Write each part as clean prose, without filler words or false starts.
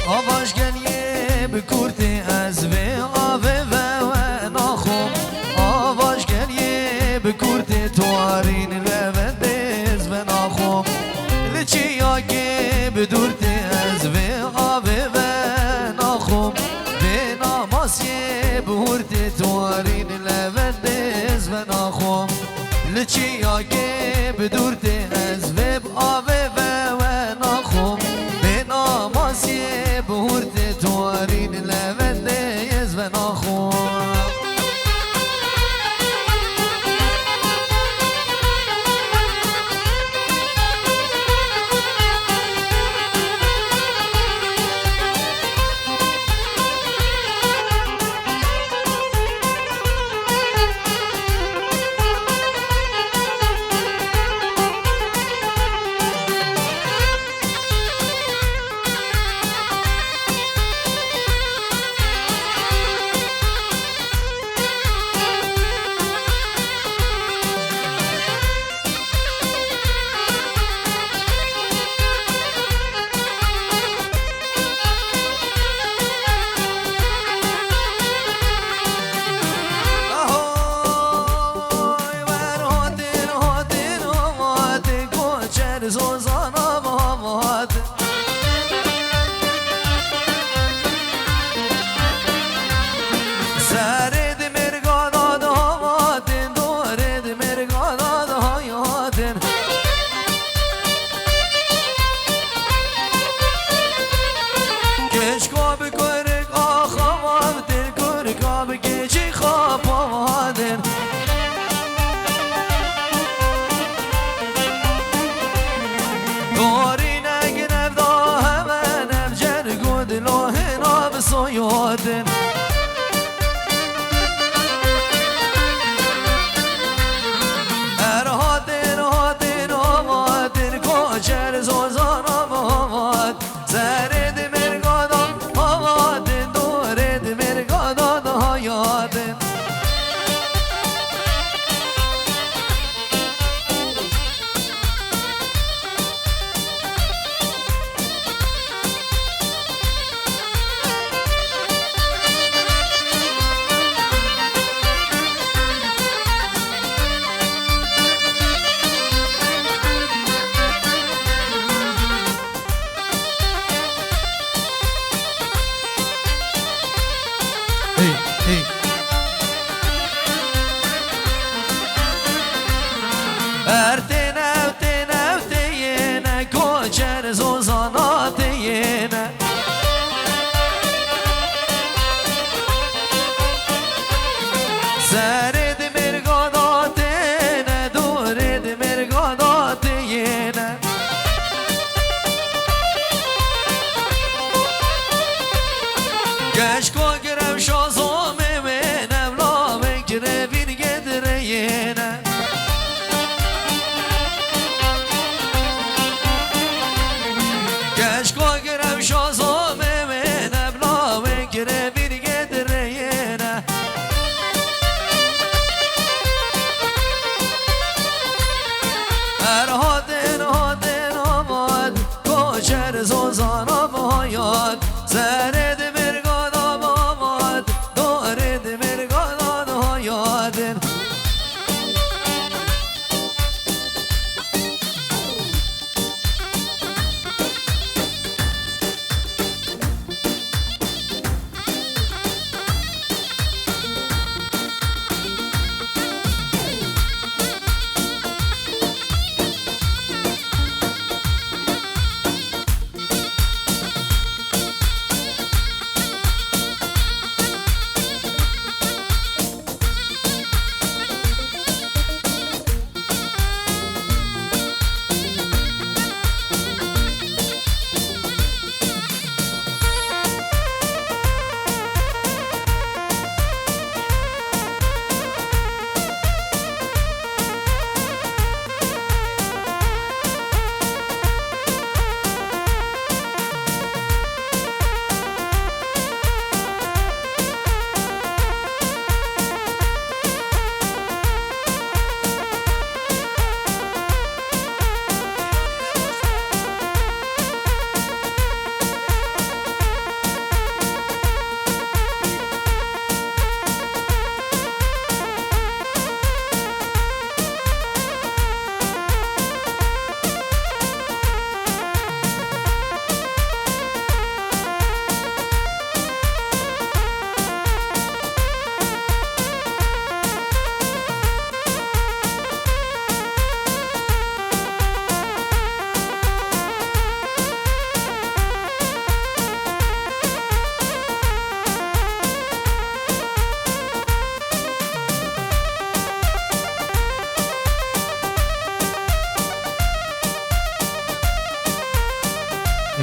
آواش گلیه بکورتی از و آوه و ناخم آواش گلیه بکورتی توارین لوندز و ناخم لچی آگه بدورتی از و آوه و ناخم به ناماسیه بهورتی توارین لوندز و ناخم لچی آگه بدورتی از و آوه و ناخم به ناماسیه بهورتی توارین لوندز و ناخم زوزانا مامات سرد مرگانا داماتن دورد مرگانا دایاتن کشکا بکرک آخوام دل کرکا بکشی خواب آمادن soyodin erhadin hadin amadin koçer zozan amad zered mergadan amadin dored mergadan hayadin زوزانات یینه سرد مرگادات نه دورد مرگادات یینه گشکو گرم شازومه منم لامه گرفین گدره یینه Keşko girem şazome menem lave gire bir gedreyene Er hadin hadin amad koşer zozanam hayat Zered mirgadam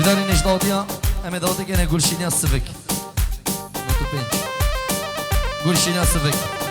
بداري نجداديا أما دادي كنا قرشينيا السفك نوتو بينج قرشينيا السفك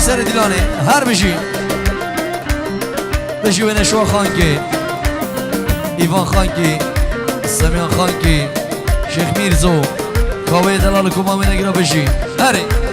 سر دیلانه هر بشی بشی و نشوا خان که ایوان خان که سمیان خان که شیخ میرزو کاوه دلال کمامی نگیرا بشی هره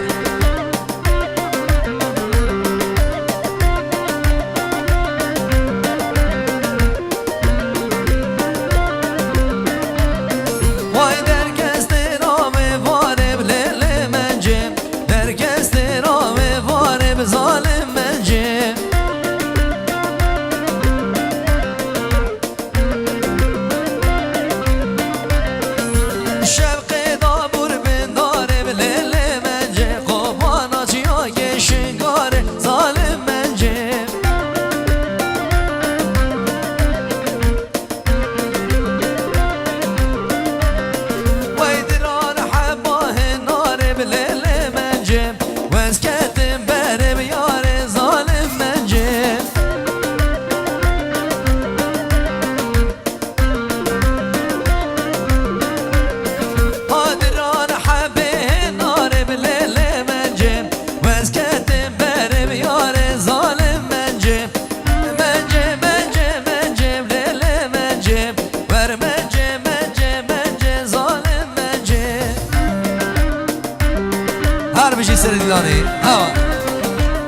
هر بشی سر دیلانی ها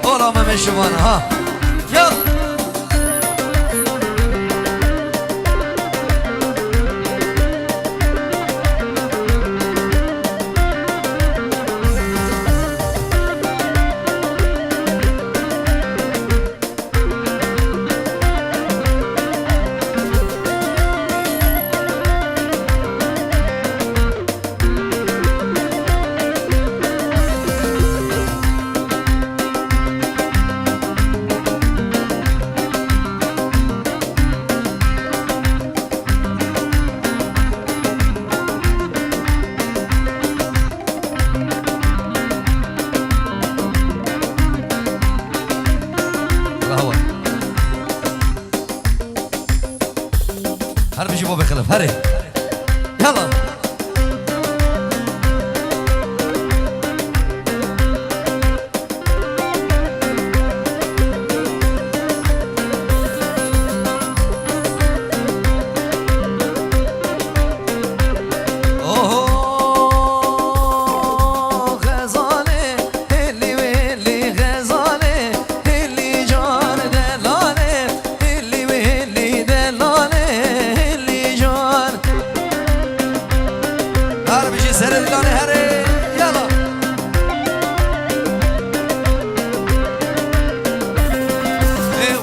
اولا من شمانه ها یلا هر بيجي بابا خلف هري يلا سر دیلانه هره یلا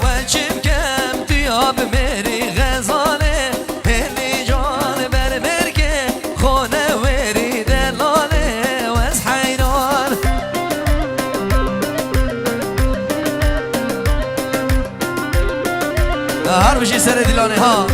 وچم کم دیاب مری غزاله هلی جان بر برکه خونه وری دلاله و از حیران هر بشی سر دیلانه ها